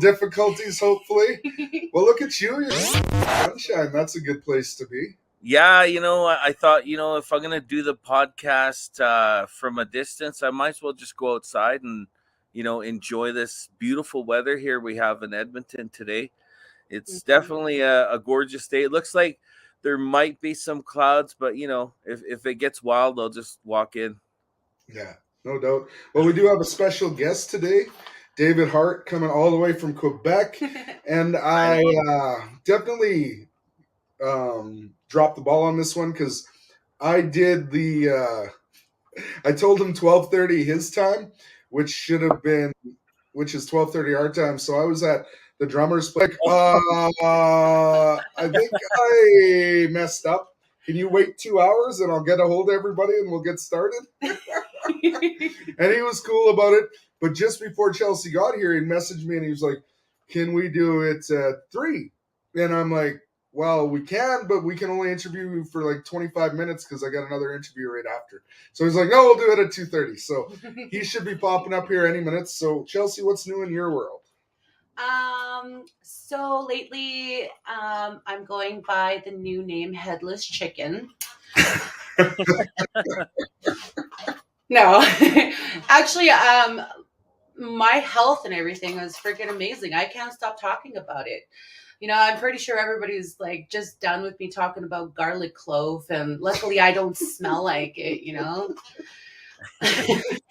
difficulties, hopefully. Well, look at you. You're sunshine. That's a good place to be. Yeah, I thought, if I'm going to do the podcast from a distance, I might as well just go outside and, enjoy this beautiful weather here we have in Edmonton today. It's definitely a gorgeous day. It looks like there might be some clouds, but, if it gets wild, I'll just walk in. Yeah, no doubt. Well, we do have a special guest today, David Hart, coming all the way from Quebec. And I definitely dropped the ball on this one because I did I told him 12:30 his time, which is 12:30 our time. So I was at the drummer's place. I think I messed up. Can you wait 2 hours and I'll get a hold of everybody and we'll get started? And he was cool about it. But just before Chelsea got here, he messaged me and he was like, "Can we do it at 3?" And I'm like, "Well, we can, but we can only interview you for like 25 minutes because I got another interview right after." So he's like, "No, we'll do it at 2:30." So he should be popping up here any minute. So Chelsea, what's new in your world? So lately, I'm going by the new name Headless Chicken. No, actually, my health and everything is freaking amazing. I can't stop talking about it. I'm pretty sure everybody's like just done with me talking about garlic clove, and luckily I don't smell like it,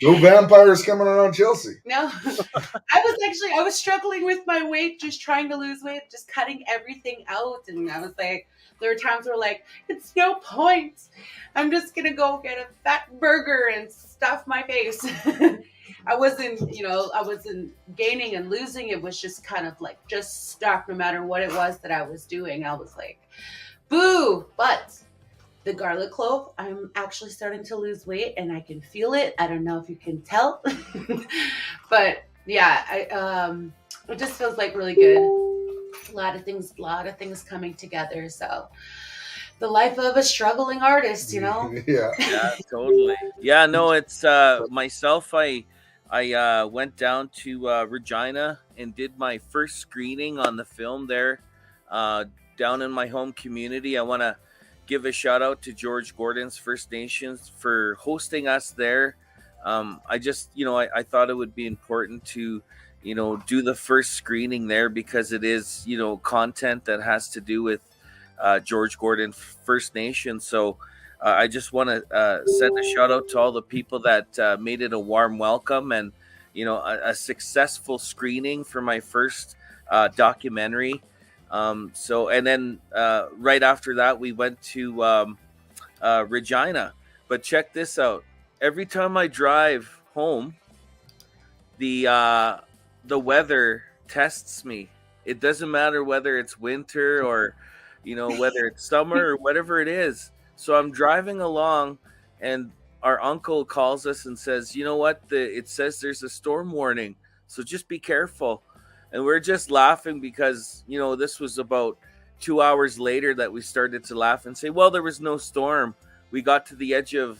No vampires coming around Chelsea. No, I was struggling with my weight, just trying to lose weight, just cutting everything out. And I was like, there were times where like, it's no point. I'm just going to go get a fat burger and stuff my face. I wasn't gaining and losing. It was just kind of like just stuck no matter what it was that I was doing. I was like, boo. But the garlic clove, I'm actually starting to lose weight and I can feel it. I don't know if you can tell, but yeah, it just feels like really good. A lot of things coming together. So the life of a struggling artist, Yeah, totally. Yeah, no, it's myself. I went down to Regina and did my first screening on the film there, down in my home community. I want to give a shout out to George Gordon's First Nations for hosting us there. I just, I thought it would be important to, do the first screening there because it is, content that has to do with George Gordon First Nation. So I just want to send a shout out to all the people that made it a warm welcome and, a successful screening for my first documentary. And then right after that, we went to Regina. But check this out. Every time I drive home, the weather tests me. It doesn't matter whether it's winter or, whether it's summer or whatever it is. So I'm driving along and our uncle calls us and says, "You know what? It says there's a storm warning. So just be careful." And we're just laughing because, this was about 2 hours later that we started to laugh and say, well, there was no storm. We got to the edge of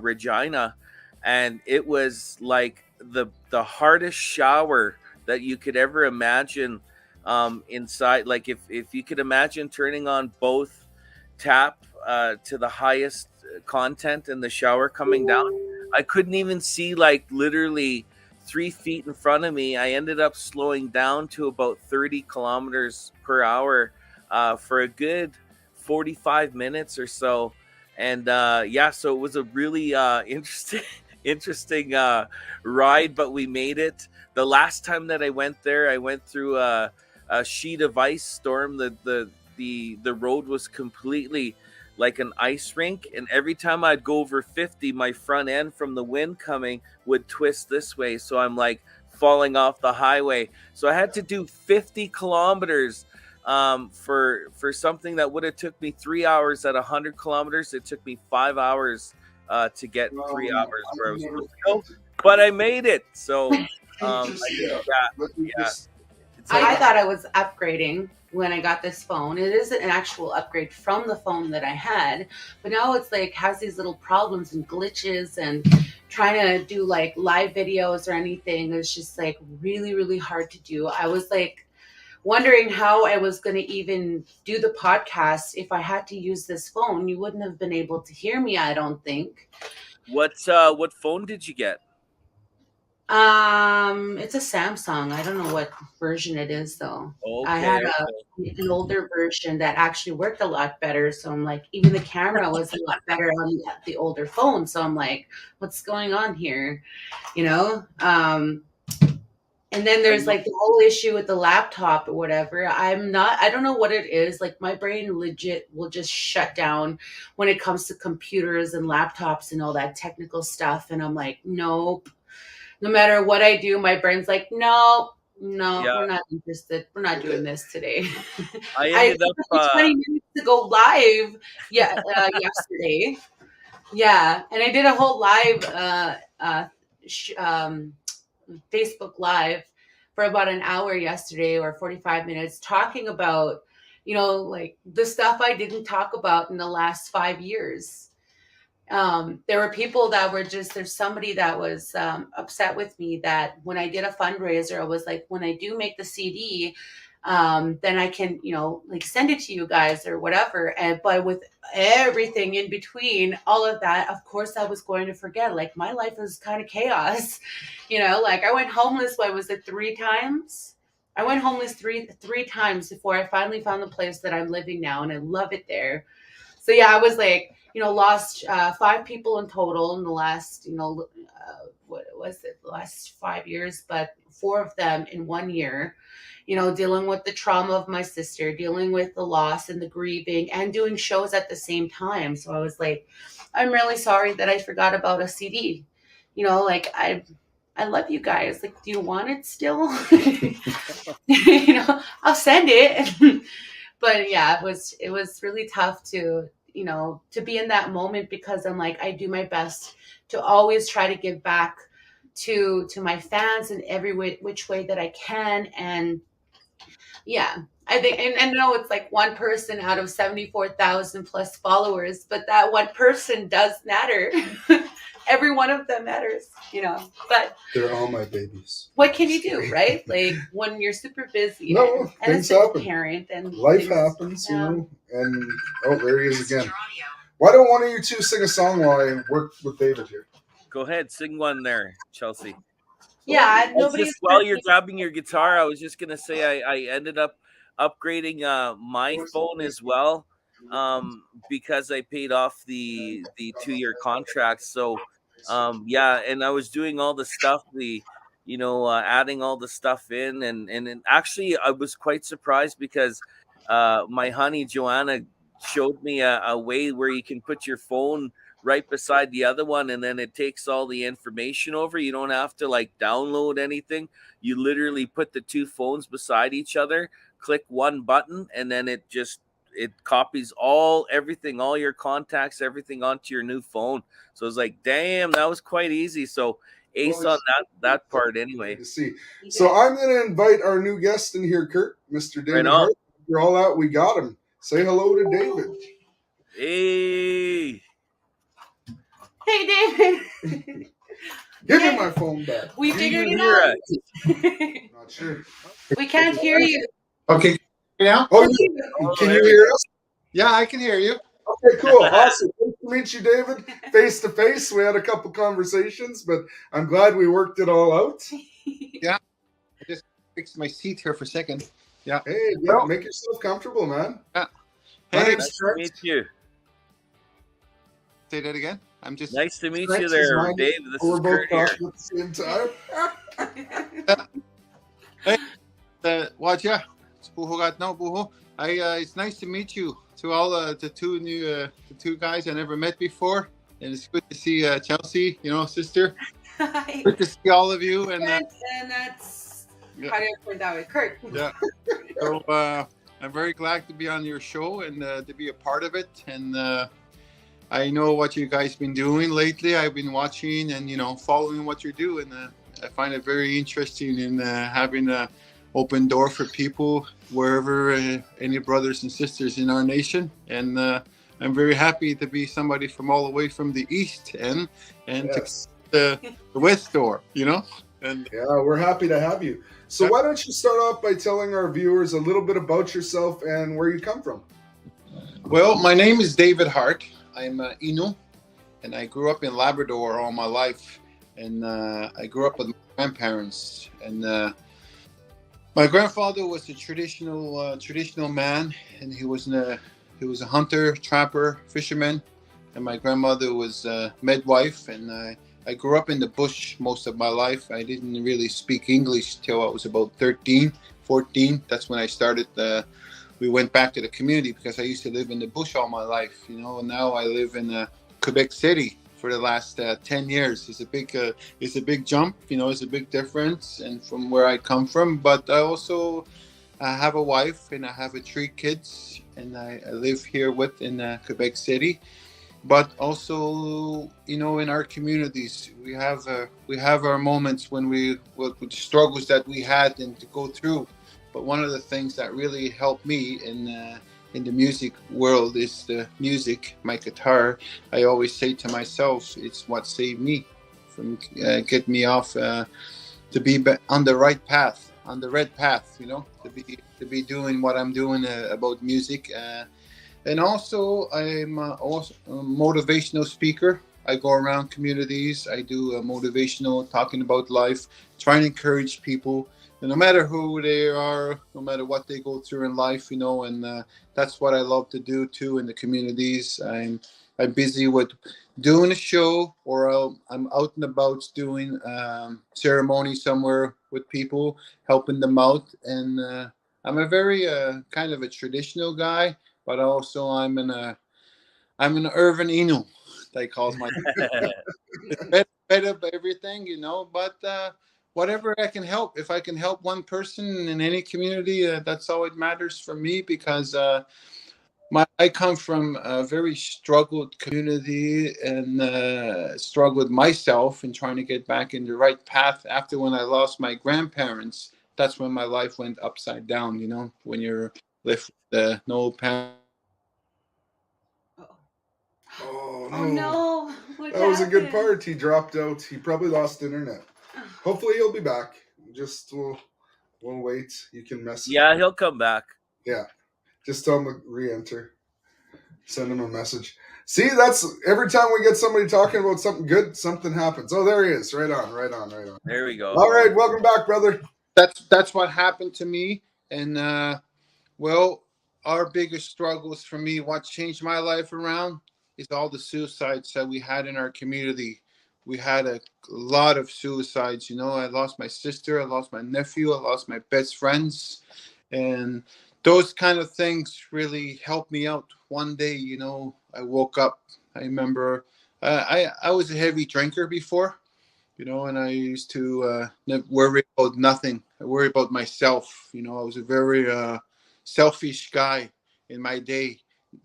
Regina and it was like the hardest shower that you could ever imagine inside. Like if you could imagine turning on both tap to the highest content and the shower coming down, I couldn't even see like literally 3 feet in front of me. I ended up slowing down to about 30 kilometers per hour for a good 45 minutes or so. And so it was a really interesting ride, but we made it. The last time that I went there, I went through a sheet of ice storm. The road was completely like an ice rink, and every time I'd go over 50, my front end from the wind coming would twist this way, so I'm like falling off the highway. So I had to do 50 kilometers for something that would have took me 3 hours. At 100 kilometers, it took me 5 hours to get 3 hours where I was supposed to go, but I made it. So I thought I was upgrading when I got this phone. It is an actual upgrade from the phone that I had, but now it's like has these little problems and glitches, and trying to do like live videos or anything is just like really, really hard to do. I was like wondering how I was going to even do the podcast if I had to use this phone. You wouldn't have been able to hear me, I don't think. What phone did you get? It's a Samsung. I don't know what version it is though. I Okay, had an older version that actually worked a lot better. So I'm like, even the camera was a lot better on the older phone. So I'm like, what's going on here? You know? And then there's like the whole issue with the laptop or whatever. I don't know what it is. Like my brain legit will just shut down when it comes to computers and laptops and all that technical stuff. And I'm like, nope. No matter what I do, my brain's like, no, yeah. we're not interested. We're not doing this today. I I ended took up 20 minutes to go live yesterday. Yeah. And I did a whole live Facebook Live for about an hour yesterday or 45 minutes talking about, like the stuff I didn't talk about in the last 5 years. There were people that were there's somebody that was upset with me that when I did a fundraiser, I was like, when I do make the CD, then I can, like send it to you guys or whatever. But with everything in between, all of that, of course, I was going to forget. Like my life was kind of chaos, like I went homeless. What was it, 3 times? I went homeless three times before I finally found the place that I'm living now, and I love it there. So yeah, I was like, lost 5 people in total in the last, what was it, the last 5 years, but 4 of them in 1 year, dealing with the trauma of my sister, dealing with the loss and the grieving and doing shows at the same time. So I was like, I'm really sorry that I forgot about a CD. Like I love you guys. Like, do you want it still? I'll send it. But yeah, it was really tough to be in that moment, because I'm like, I do my best to always try to give back to my fans in every which way that I can. And yeah, I think, and no, it's like one person out of 74,000 plus followers, but that one person does matter. Every one of them matters, but they're all my babies. What can you do, right? Like when you're super busy and things a happen. Parent and life happens, and there he is again. Why don't one of you two sing a song while I work with David here? Go ahead, sing one there, Chelsea. Yeah, while you're grabbing your guitar, I was just gonna say I ended up upgrading my phone as well, because I paid off the 2-year contract. So yeah, and I was doing all the stuff, adding all the stuff in, and actually I was quite surprised because my honey Joanna showed me a way where you can put your phone right beside the other one, and then it takes all the information over. You don't have to like download anything. You literally put the 2 phones beside each other, click one button, and then it copies everything, all your contacts, everything onto your new phone. So it's like, damn, that was quite easy. So ace on that part anyway. To see. So I'm going to invite our new guest in here, Kurt, Mr. David Hart. You're all out. We got him. Say hello to David. Hey. Hey, David. Give me my phone back. We figured it out. Not sure. We can't hear you. Okay. Now? Oh, can you hear us? Yeah, I can hear you. Okay, cool. Awesome. Nice to meet you, David. Face to face. We had a couple conversations, but I'm glad we worked it all out. Yeah. I just fixed my seat here for a second. Yeah. Hey, make yourself comfortable, man. Yeah. Hey, nice to meet you. Say that again. Nice to meet you there, Dave. This is Kurt here. At the same time. Hey, watch ya. It's nice to meet you. To all the 2 guys I never met before, and it's good to see Chelsea, sister. Hi. Good to see all of you, and that's how do I put that with Kurt? Yeah. So I'm very glad to be on your show and to be a part of it. And I know what you guys been doing lately. I've been watching and following what you're doing. I find it very interesting in having a open door for people wherever any brothers and sisters in our nation. And I'm very happy to be somebody from all the way from the East End and yes. the West store, you know. And Yeah, we're happy to have you. So why don't you start off by telling our viewers a little bit about yourself and where you come from? well, my name is David Hart. I'm Innu, and I grew up in Labrador all my life. And I grew up with my grandparents. And my grandfather was a traditional man, and he was a hunter, trapper, fisherman. And my grandmother was a midwife. And I grew up in the bush most of my life. I didn't really speak English till I was about 13, 14. That's when I started. We went back to the community because I used to live in the bush all my life, you know. And now I live in Quebec City for the last 10 years. It's a big jump, you know. It's a big difference, and from where I come from. But I also have a wife and I have 3 kids, and I live here with in Quebec City. But also, you know, in our communities, we have our moments when with struggles that we had and to go through. But one of the things that really helped me in the music world is the music, my guitar. I always say to myself, it's what saved me from getting me off to be on the right path, on the red path. You know, to be doing what I'm doing about music. And also, I'm also a motivational speaker. I go around communities. I do motivational, talking about life, trying to encourage people, and no matter who they are, no matter what they go through in life, you know. And that's what I love to do too in the communities. I'm busy with doing a show, or I'm out and about doing ceremony somewhere with people, helping them out. And I'm a very kind of a traditional guy, but also I'm an urban Innu, they calls my bit of everything, you know. But whatever I can help, if I can help one person in any community, that's all it matters for me. Because I come from a very struggled community, and struggled myself in trying to get back in the right path. After when I lost my grandparents, that's when my life went upside down. You know, when you're left with no parents, Oh, Oh oh no. no! What That was a good happened? part. He dropped out. He probably lost internet. Hopefully he'll be back. Just we'll wait. You can mess. Yeah, he'll come back. Yeah. Just tell him to re-enter. Send him a message. See, that's every time we get somebody talking about something good, something happens. Oh, there he is. Right on, right on, right on. There we go. All right, welcome back, brother. that's what happened to me. And well, our biggest struggles for me, what changed my life around, is all the suicides that we had in our community. We had a lot of suicides. You know, I lost my sister, I lost my nephew, I lost my best friends, and those kind of things really helped me out. One day, you know, I woke up. I remember I was a heavy drinker before, you know, and I used to worry about nothing. I worry about myself. You know, I was a very selfish guy in my day,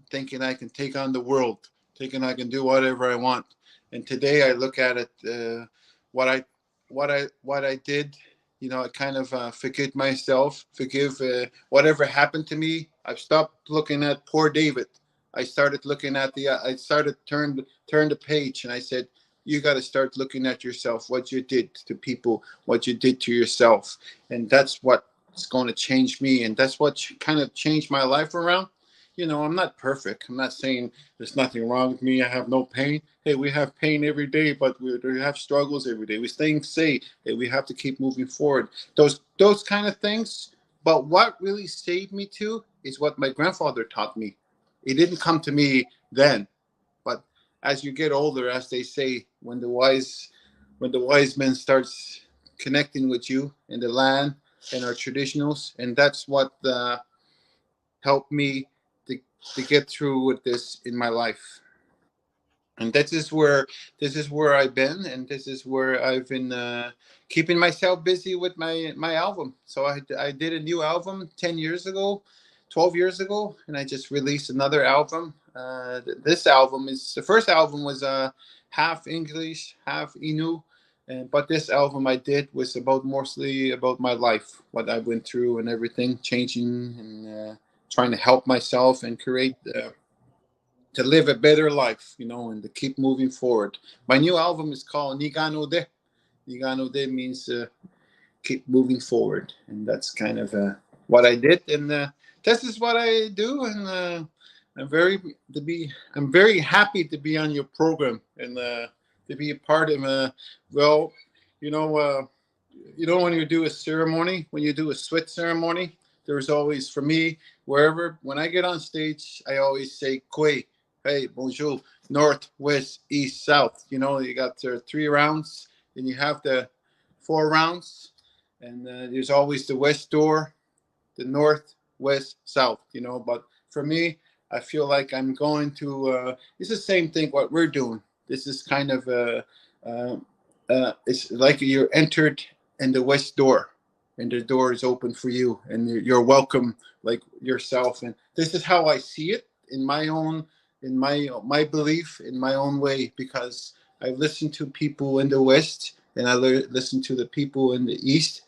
thinking I can take on the world, thinking I can do whatever I want. And today I look at it, what I, what I did. You know, I kind of forgive myself, forgive whatever happened to me. I've stopped looking at poor David. I started looking at I started turn the page, and I said, you got to start looking at yourself, what you did to people, what you did to yourself. And that's what's going to change me. And that's what kind of changed my life around. You know, I'm not perfect. I'm not saying there's nothing wrong with me. I have no pain. Hey, we have pain every day, but we have struggles every day. We staying safe. Hey, we have to keep moving forward. Those kind of things. But what really saved me too is what my grandfather taught me. It didn't come to me then, but as you get older, as they say, when the wise men starts connecting with you in the land and our traditionals, and that's what helped me to, to get through with this in my life. And this is where I've been, and this is where I've been keeping myself busy with my album. So I did a new album 10 years ago, 12 years ago, and I just released another album. This album is the first album was half English, half Innu. But this album I did was about mostly about my life, what I went through and everything, changing and trying to help myself and create. to live a better life, and to keep moving forward. My new album is called Nigano De. Nigano De means keep moving forward, and that's kind of what I did, and this is what I do, and I'm very happy to be on your program and to be a part of well, you know. When you do a ceremony, when you do a sweat ceremony, there's always, for me, when I get on stage, I always say "Kwe," hey, bonjour, north, west, east, south. You got 3 rounds, then you have the 4 rounds, and there's always the west door, the north, west, south. But for me, I feel like I'm going to. It's the same thing what we're doing. This is kind of it's like you're entered in the west door, and the door is open for you, and you're welcome, like yourself. And this is how I see it in my belief, in my own way, because I've listened to people in the west, and I listen to the people in the east.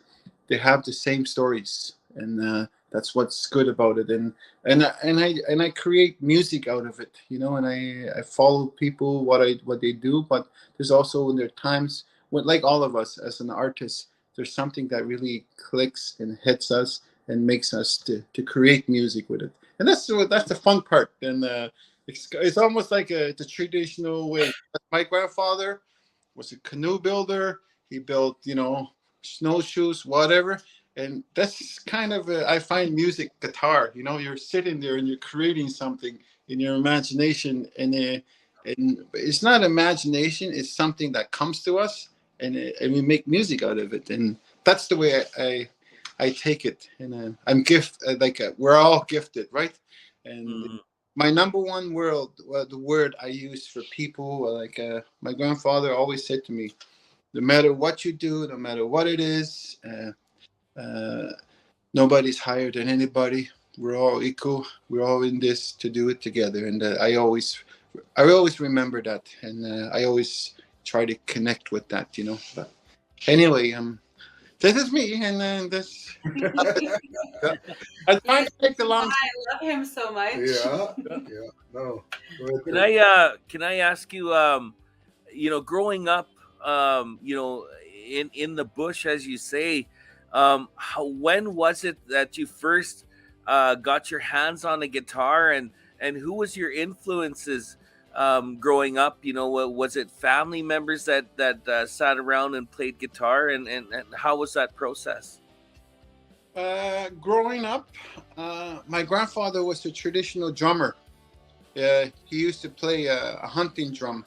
They have the same stories, and that's what's good about it. And I create music out of it, and I follow people what they do. But there's also, in their times when, like all of us as an artist, there's something that really clicks and hits us and makes us to create music with it. And that's the fun part. And it's almost like the traditional way. My grandfather was a canoe builder. He built, snowshoes, whatever. And that's kind of, I find music, guitar. You're sitting there and you're creating something in your imagination. And it's not imagination, it's something that comes to us. And we make music out of it. And that's the way I take it. And I'm we're all gifted, right? And my number one the word I use for people, my grandfather always said to me, no matter what you do, no matter what it is, nobody's higher than anybody. We're all equal. We're all in this to do it together. And I always remember that, and I always try to connect with that. But anyway, this is me, and then this. I try to take the long. I love him so much. Yeah. No. Can I ask you, growing up, in the bush, as you say, when was it that you first got your hands on a guitar, and who was your influences growing up? Was it family members that sat around and played guitar, and how was that process? Growing up, my grandfather was a traditional drummer. He used to play a hunting drum.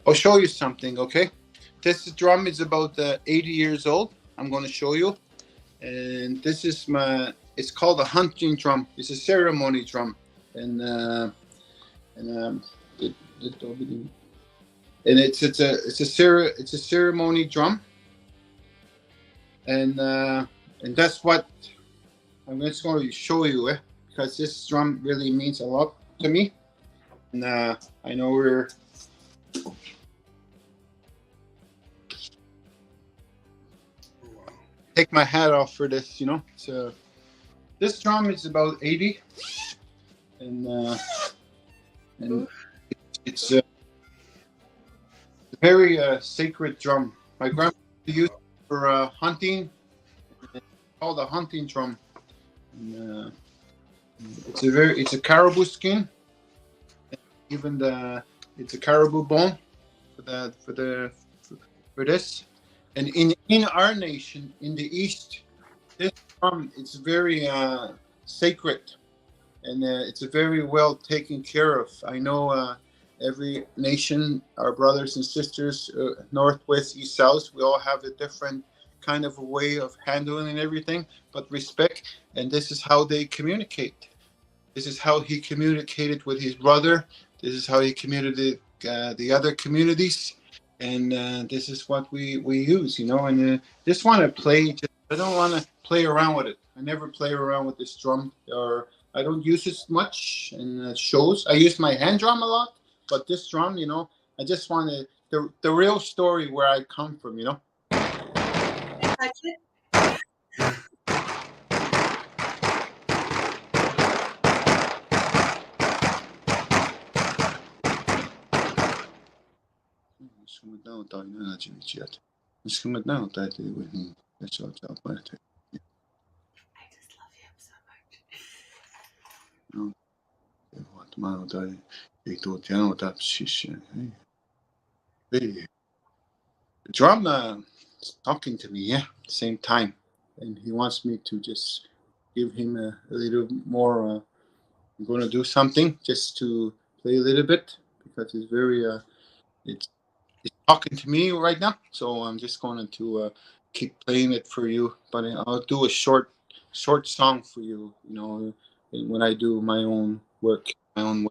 I'll show you something, okay? This drum is about 80 years old. I'm going to show you. And this is it's called a hunting drum. It's a ceremony drum. And it's a ceremony drum. And that's what I'm just going to show you, because this drum really means a lot to me. And I know we're take my hat off for this, So this drum is about 80, and it's a very sacred drum. My grandfather used it for hunting. It's called a hunting drum. And, it's a caribou skin. Even it's a caribou bone for this. And in our nation, in the East, this drum, it's very sacred, and it's very well taken care of. I know every nation, our brothers and sisters, north, west, east, south, we all have a different kind of a way of handling and everything, but respect. And this is how they communicate. This is how he communicated with his brother. This is how he communicated the other communities. And this is what we use, and just want to play. I don't want to play around with it. I never play around with this drum, or I don't use it much in shows. I use my hand drum a lot, but this drum, I just want the real story where I come from, Touch it. just love him so much. The drum is talking to me, yeah, same time, and he wants me to just give him a little more. I'm going to do something just to play a little bit because it's very it's talking to me right now. So I'm just going to keep playing it for you, but I'll do a short song for you. You know, when I do my own work, my own way.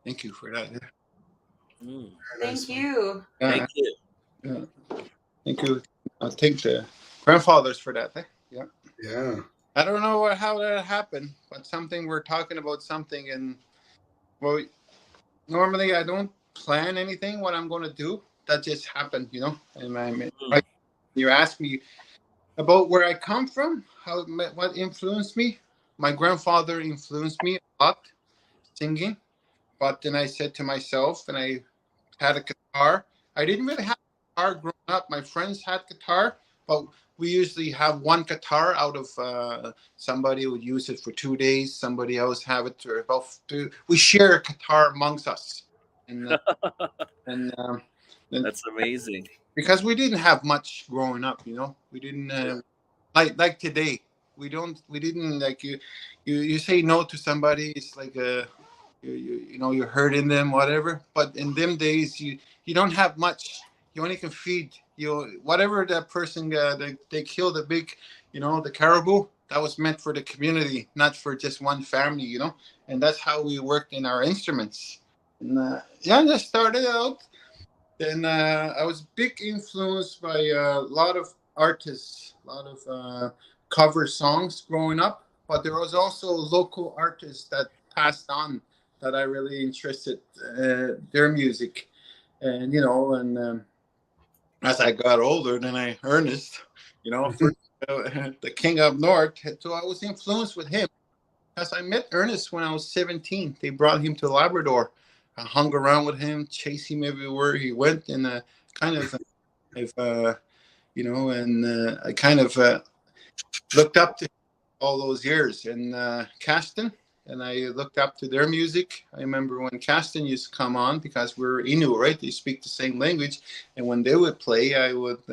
Thank you for that. Mm. Thank you. Thank you. Yeah. Thank you. I thank the grandfathers for that. Yeah. Yeah. I don't know how that happened, but something we're talking about something, and well, normally I don't plan anything what I'm going to do. That just happened, you know. And Mm. you ask me about where I come from, what influenced me. My grandfather influenced me a lot, singing. But then I said to myself, and I had a guitar. I didn't really have a guitar growing up. My friends had guitar, but we usually have one guitar out of somebody would use it for 2 days. Somebody else have it for about two. We share a guitar amongst us, and and and That's amazing. because we didn't have much growing up, you know, we didn't like today. We didn't like you say no to somebody. It's like a you know you're hurting them whatever, but in them days you don't have much. You only can feed you whatever that person they kill the big, you know, the caribou that was meant for the community, not for just one family, you know. And that's how we worked in our instruments. And yeah, I just started out. Then I was big influenced by a lot of artists, a lot of cover songs growing up. But there was also local artists that passed on that I really interested their music, and you know, and as I got older, then I Ernest, you know, first, the King Up North. So I was influenced with him. Because I met Ernest when I was 17. They brought him to Labrador. I hung around with him, chased him everywhere he went, and kind of, if, you know, and I kind of looked up to him all those years. And Caston, and I looked up to their music. I remember when Caston used to come on because we're Inuit, right? They speak the same language. And when they would play, I would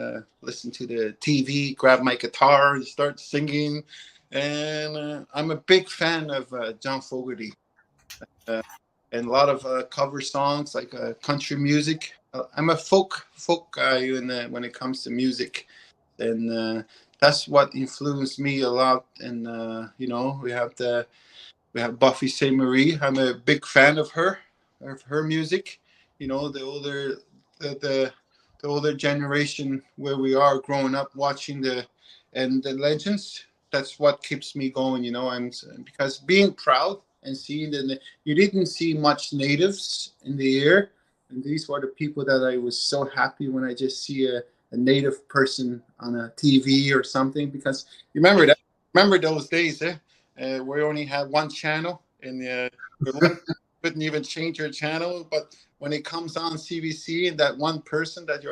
listen to the TV, grab my guitar, and start singing. And I'm a big fan of John Fogerty uh, and a lot of cover songs like country music. I'm a folk guy when it comes to music, and that's what influenced me a lot. And you know, we have Buffy Sainte Marie. I'm a big fan of her music. You know, the the older generation where we are growing up watching the legends. That's what keeps me going. You know, I'm because being proud and seeing that you didn't see much natives in the air, and these were the people that I was so happy when I just see a native person on a TV or something because you remember that. Remember those days, eh? We only had one channel, and we couldn't even change your channel. But when it comes on CBC, and that one person that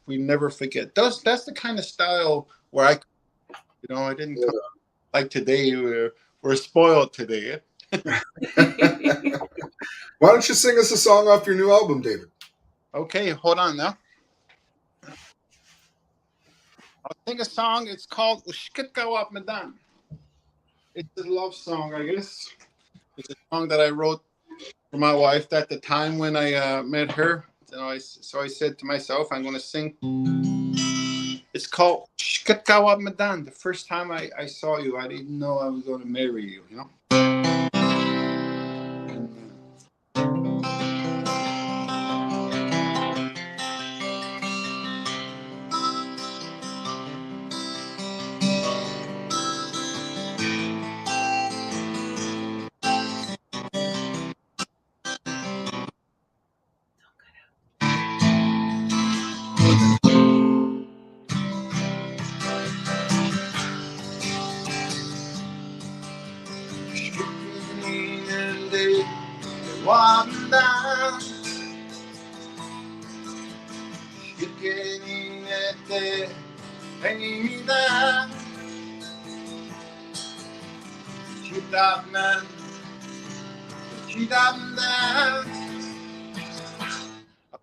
we never forget. That's the kind of style where you know, I didn't come like today. We're spoiled today. Why don't you sing us a song off your new album, David? Okay, hold on now. I'll sing a song. It's called Ushkitka Madan. It's a love song, I guess. It's a song that I wrote for my wife at the time when I met her. So I said to myself, I'm going to sing. It's called Shkatkawa Madan. The first time I saw you, I didn't know I was going to marry you, you know?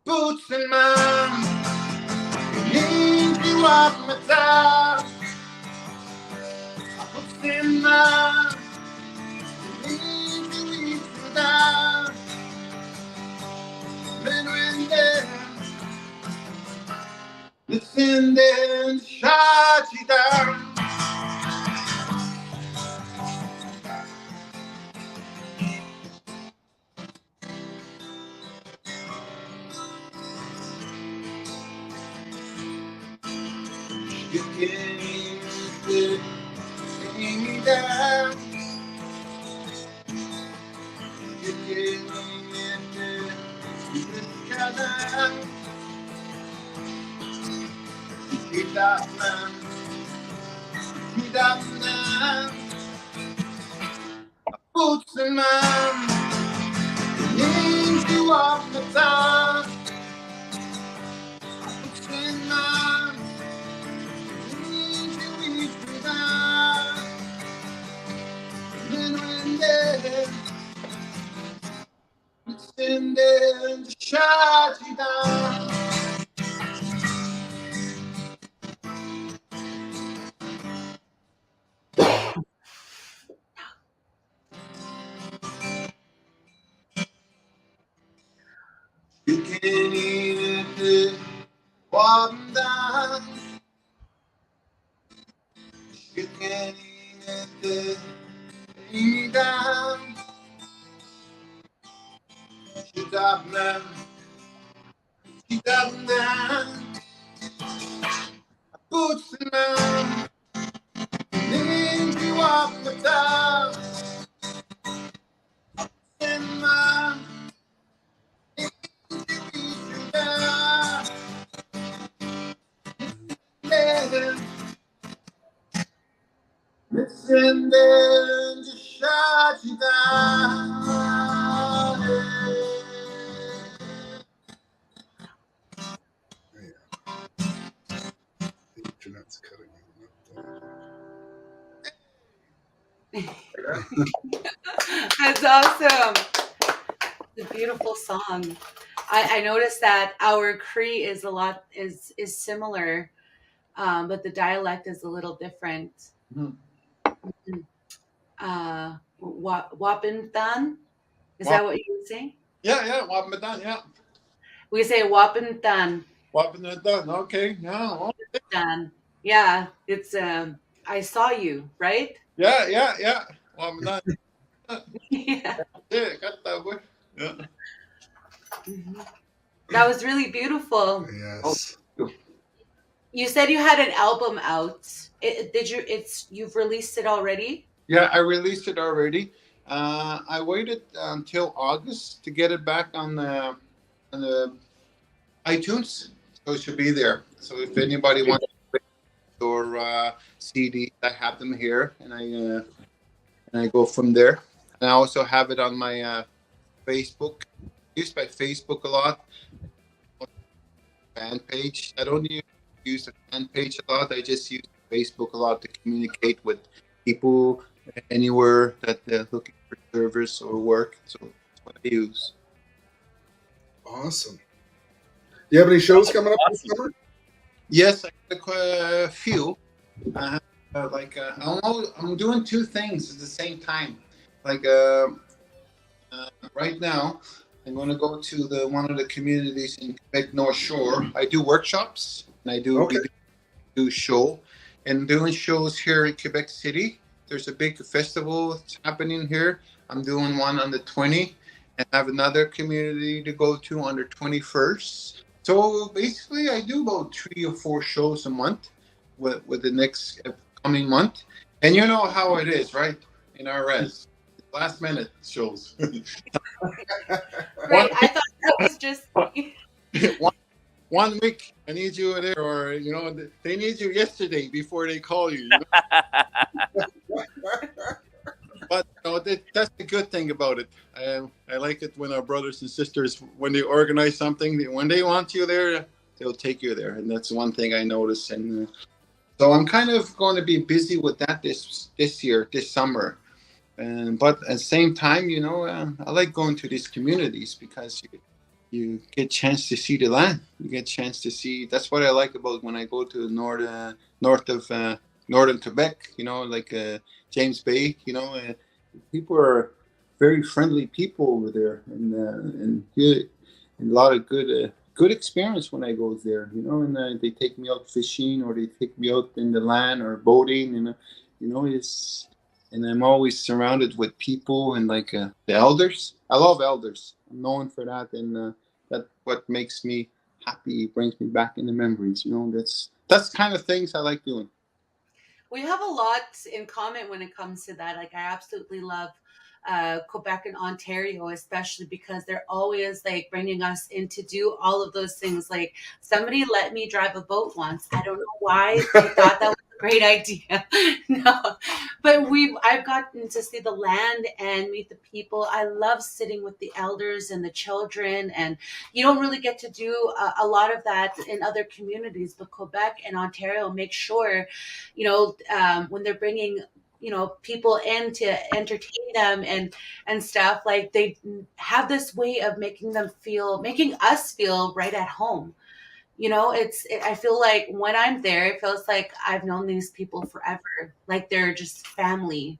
Boots in man, need you up my time. Boots in man, need you down. Men when they listen then shut you down. You can't bring me down. You can't get down. Keep that man. Keep that man. Boots and man. Need you off the top. Boots and man. Need you each down. Then when they send them to shut you down. You can't even walk down. You can't even lay me down. She got man. She got man. Boots and man. Need you off the top. And man. Need you eat down. Listen then to shut you down. The internet's cutting That's awesome. It's a beautiful song. I noticed that our Cree is is similar, but the dialect is a little different. Mhm. Wapintan? Is that what you were saying? Yeah, Wapadan, yeah. We say Wapintan. Wapadan, okay, yeah. Dan. Yeah, it's I saw you, right? Yeah. Wapadan. Yeah. Yeah, got that way. Yeah. Mhm. That was really beautiful. Yes. You said you had an album out. Did you? You've released it already? Yeah, I released it already. I waited until August to get it back on the iTunes, so it should be there. So if anybody wants or CD, I have them here, and I go from there. And I also have it on my Facebook. I use my Facebook a lot, fan page. I don't use the fan page a lot. I just use Facebook a lot to communicate with people anywhere that they're looking for service or work. So that's what I use. Awesome. Do you have any shows coming up this summer? Yes, I have a few. I have, I'm doing two things at the same time. Like right now, I'm going to go to one of the communities in Quebec North Shore. I do workshops, and Okay. we do show, and doing shows here in Quebec City. There's a big festival that's happening here. I'm doing one on the 20th, and I have another community to go to on the 21st. So basically, I do about 3 or 4 shows a month with the next coming month. And you know how it is, right? In our res, last minute shows. Right. I thought that was just. one, 1 week, I need you there, or they need you yesterday before they call you. But that's the good thing about it. I like it when our brothers and sisters, when they organize something, when they want you there, they'll take you there, and that's one thing I noticed. And so I'm kind of going to be busy with that this year, this summer. But at the same time, I like going to these communities because you get a chance to see the land. You get a chance to see. That's what I like about when I go to north of northern Quebec. Like James Bay. People are very friendly people over there, and good, and a lot of good experience when I go there. And they take me out fishing, or they take me out in the land or boating. It's. And I'm always surrounded with people and like the elders. I love elders. I'm known for that, and that's what makes me happy. Brings me back in the memories. That's kind of things I like doing. We have a lot in common when it comes to that. Like, I absolutely love Quebec and Ontario, especially because they're always like bringing us in to do all of those things. Like, somebody let me drive a boat once. I don't know why they thought that was a great idea. No, but I've gotten to see the land and meet the people. I love sitting with the elders and the children, and you don't really get to do a lot of that in other communities. But Quebec and Ontario make sure, when they're bringing people in to entertain them and stuff, like, they have this way of making us feel right at home. I feel like when I'm there, it feels like I've known these people forever, like they're just family.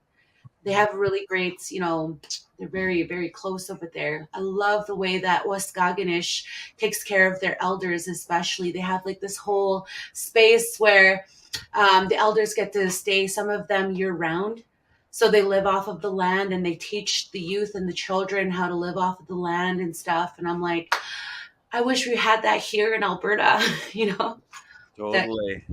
They have really great, they're very, very close over there. I love the way that Waskaganish takes care of their elders, especially. They have like this whole space where the elders get to stay, some of them year round. So they live off of the land, and they teach the youth and the children how to live off of the land and stuff. And I'm like, I wish we had that here in Alberta, that Totally.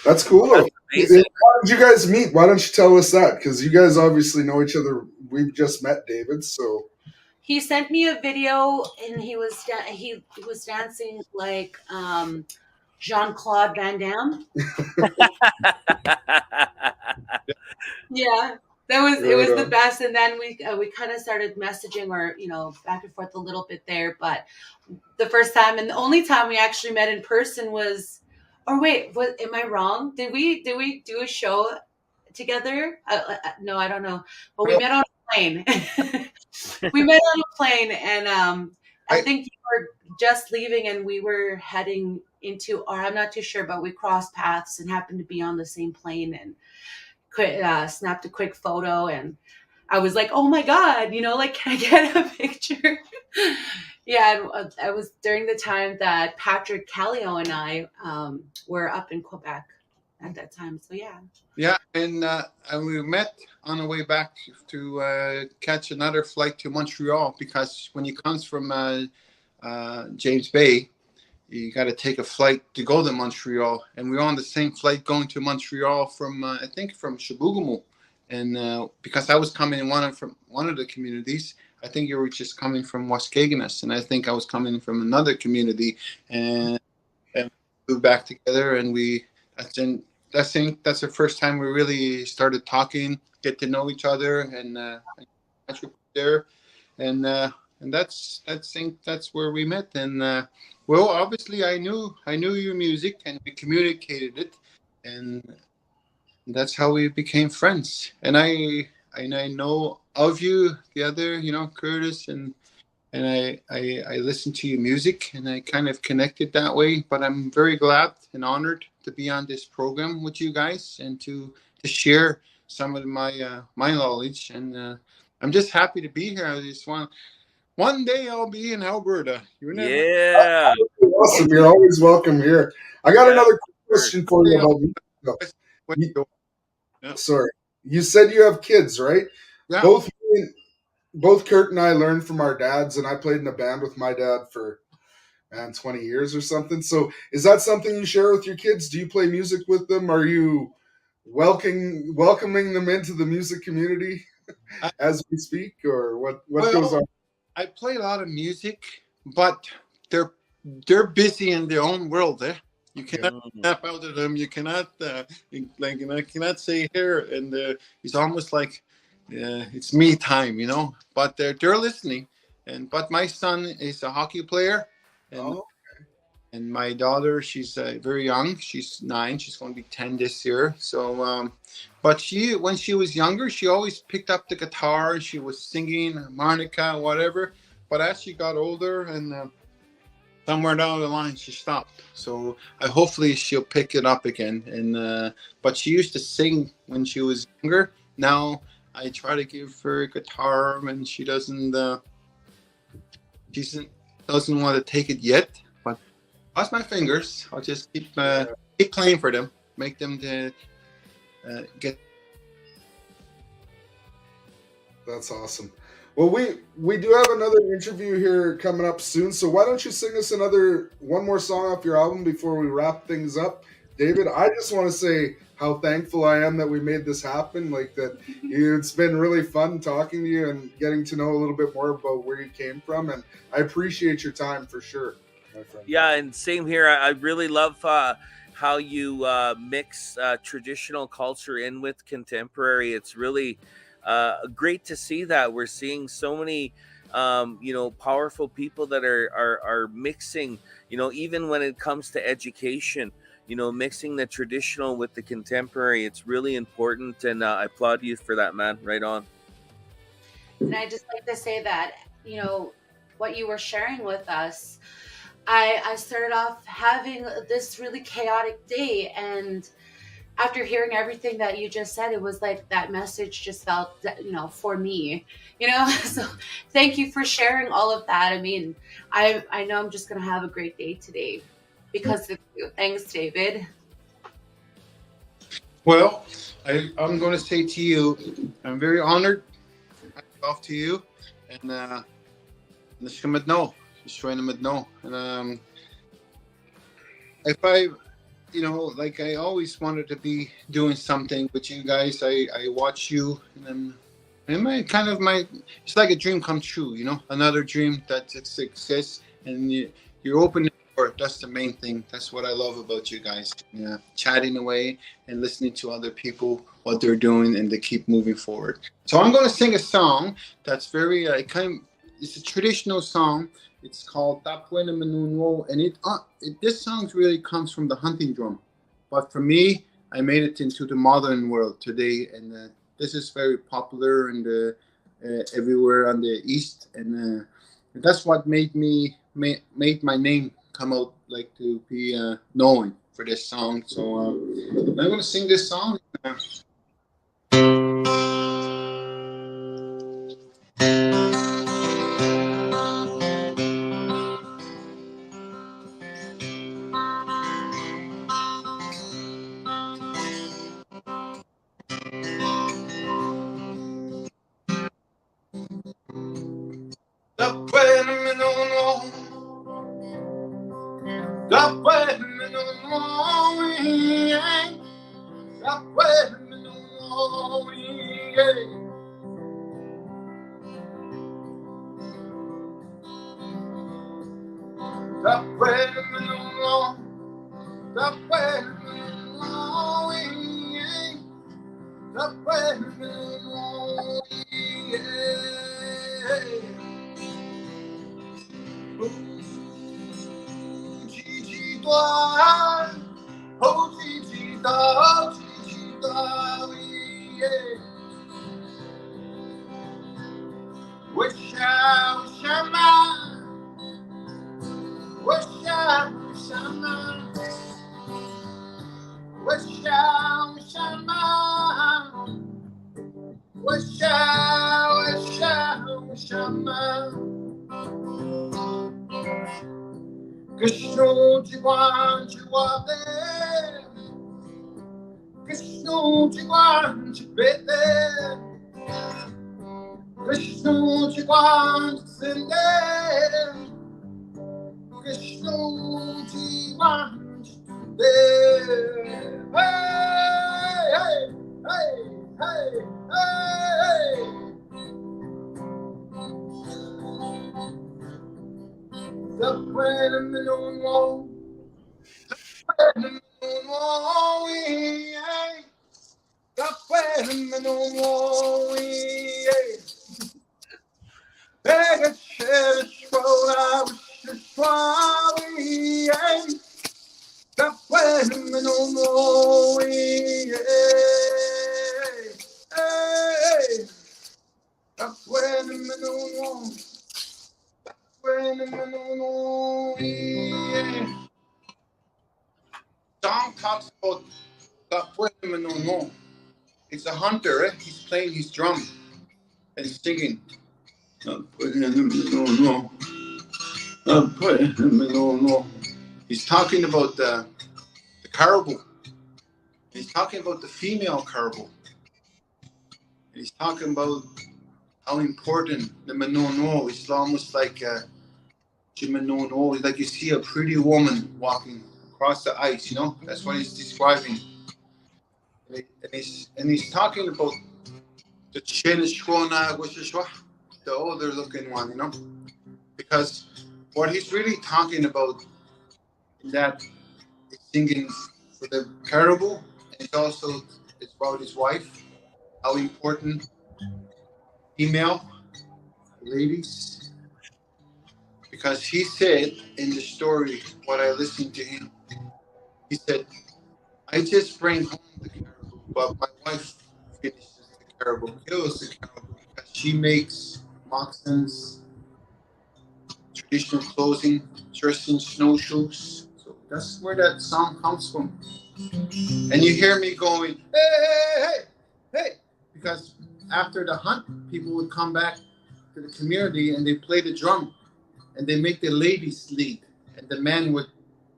That's cool. That's amazing. How did you guys meet? Why don't you tell us that? Because you guys obviously know each other. We've just met David, so he sent me a video, and he was dancing like Jean-Claude Van Damme. Yeah, it was the best. And then we kind of started messaging, or back and forth a little bit there. But the first time and the only time we actually met in person was, or wait, am I wrong? Did we do a show together? No, I don't know. But we met on a plane. We met on a plane, and I think you were just leaving, and we were heading into, or I'm not too sure, but we crossed paths and happened to be on the same plane, and snapped a quick photo. And I was like, oh my God, like, can I get a picture? Yeah, and I was during the time that Patrick Callio and I were up in Quebec at that time. So yeah. Yeah, and we met on the way back to catch another flight to Montreal, because when you comes from James Bay, you got to take a flight to go to Montreal, and we were on the same flight going to Montreal from I think from Chibougamau, and because I was coming from one of the communities, I think you were just coming from Waskaganish, and I think I was coming from another community, and we flew back together, and I think that's the first time we really started talking, get to know each other, and there, and I think that's where we met. And well, obviously, I knew your music, and we communicated it, and that's how we became friends. And I know of you, the other, Curtis, and I listened to your music, and I kind of connected that way. But I'm very glad and honored to be on this program with you guys, and to share some of my my knowledge, and I'm just happy to be here. I just want one day I'll be in Alberta. You never. Yeah. Awesome. You're always welcome here. I got Yeah. another quick Sure. question for you about music. though. You- Yeah. sorry. You said you have kids, right? Yeah. Both both Kurt and I learned from our dads, and I played in a band with my dad for 20 years or something. So is that something you share with your kids? Do you play music with them? Are you welcoming them into the music community I, as we speak, or what goes well, on? I play a lot of music, but they're they're busy in their own world. Eh? You Yeah. cannot snap out of them. You cannot like I cannot say here, and it's almost like it's me time, you know. But they're listening, and but my son is a hockey player, and Oh, and my daughter, she's very young. She's 9. She's going to be 10 this year. So, but she, when she was younger, she always picked up the guitar. She was singing harmonica, whatever. But as she got older, and somewhere down the line, she stopped. So, I hopefully she'll pick it up again. And but she used to sing when she was younger. Now I try to give her a guitar, and she doesn't. She doesn't want to take it yet. But cross my fingers. I'll just keep playing for them, make them get. that's awesome. Well, we do have another interview here coming up soon. So why don't you sing us one more song off your album before we wrap things up, David? I just want to say how thankful I am that we made this happen. Like that, it's been really fun talking to you and getting to know a little bit more about where you came from, and I appreciate your time for sure, my friend. Yeah, and same here. I really love how you mix traditional culture in with contemporary. It's really great to see that we're seeing so many, powerful people that are mixing. Even when it comes to education, mixing the traditional with the contemporary. It's really important, and I applaud you for that, man. Right on. And I just like to say that, what you were sharing with us, I started off having this really chaotic day. And after hearing everything that you just said, it was like that message just felt, for me, So thank you for sharing all of that. I mean, I know I'm just going to have a great day today because of you. Thanks, David. Well, I'm going to say to you, I'm very honored. Off to you, and نشكر مدنو شوية مدنو and if I like I always wanted to be doing something with you guys. I watch you, and my kind of my it's like a dream come true, another dream that exists, and you're open for it. That's the main thing. That's what I love about you guys. Yeah, chatting away and listening to other people what they're doing, and they keep moving forward. So I'm going to sing a song that's very it's a traditional song. It's called Tapwena Manuno, and this song really comes from the hunting drum. But for me, I made it into the modern world today, and this is very popular in everywhere on the east, and that's what made my name come out, like to be known for this song. So I'm gonna sing this song. Chiguan, Chihuahua, Krishnu, Chiguan, Chibete, Krishnu, Chiguan, Sinde, Krishnu, Chiguan, Chibete. Hey, hey, hey, hey, hey. The when the moon song talks about it's a hunter, eh? He's playing his drum and he's singing. He's talking about the caribou. He's talking about the female caribou. He's talking about how important the manono is. Almost like like you see a pretty woman walking across the ice. That's what he's describing. And he's talking about the the older looking one. Because what he's really talking about in that is singing for the caribou, and it's about his wife, how important female ladies. Because he said in the story, what I listened to him, he said, I just bring home the caribou, but my wife finishes the caribou, kills the caribou, because she makes moccasins, traditional clothing, dressing snowshoes. So that's where that song comes from. And you hear me going, hey, hey, hey, hey, because after the hunt, people would come back to the community and they play the drum and they make the ladies lead, and the men would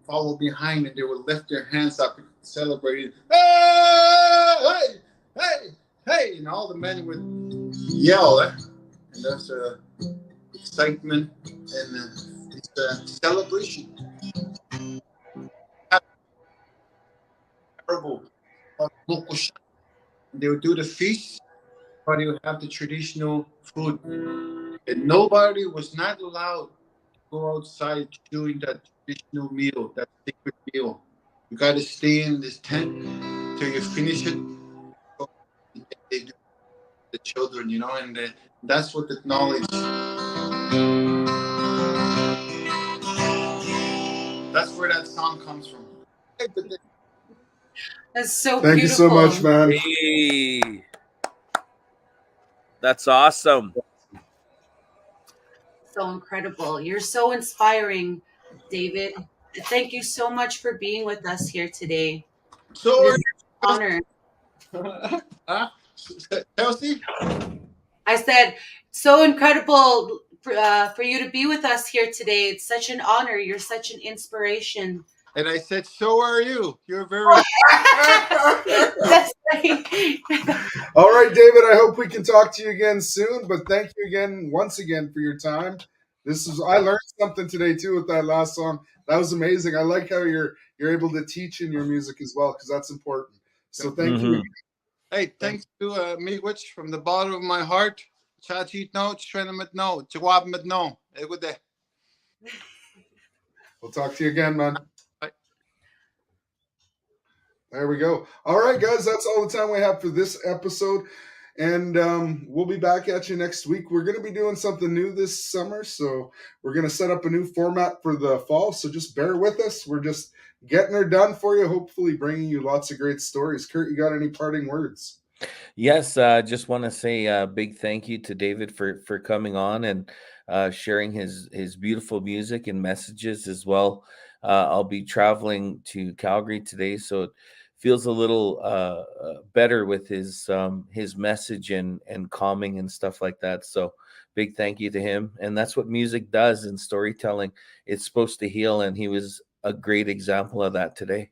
follow behind and they would lift their hands up and celebrate. Hey, hey, hey, hey, and all the men would yell, and that's excitement and it's a celebration. They would do the feast, but they would have the traditional food. And nobody was not allowed to go outside during that traditional meal, that sacred meal. You got to stay in this tent till you finish it. They do the children, and that's what the knowledge. That's where that song comes from. That's so Thank beautiful. you so much, man. Hey, that's awesome. So incredible. You're so inspiring, David. Thank you so much for being with us here today. So It is an honor. Chelsea? I said, so incredible for you to be with us here today. It's such an honor. You're such an inspiration. And I said, so are you. You're very. That's right. All right, David, I hope we can talk to you again soon, but thank you again, once again, for your time. I learned something today too with that last song. That was amazing. I like how you're able to teach in your music as well, because that's important. So thank you. Hey, thanks to Miigwech from the bottom of my heart. Chachit no, Chrenamat no, Chawabmat no. Good day. We'll talk to you again, man. Bye. There we go. All right, guys, that's all the time we have for this episode. And we'll be back at you next week. We're going to be doing something new this summer. So we're going to set up a new format for the fall. So just bear with us. We're just getting her done for you, hopefully bringing you lots of great stories. Kurt, you got any parting words? Yes, just want to say a big thank you to David for coming on and sharing his beautiful music and messages as well. I'll be traveling to Calgary today, so it feels a little better with his message and calming and stuff like that. So big thank you to him. And that's what music does in storytelling. It's supposed to heal, and he was a great example of that today.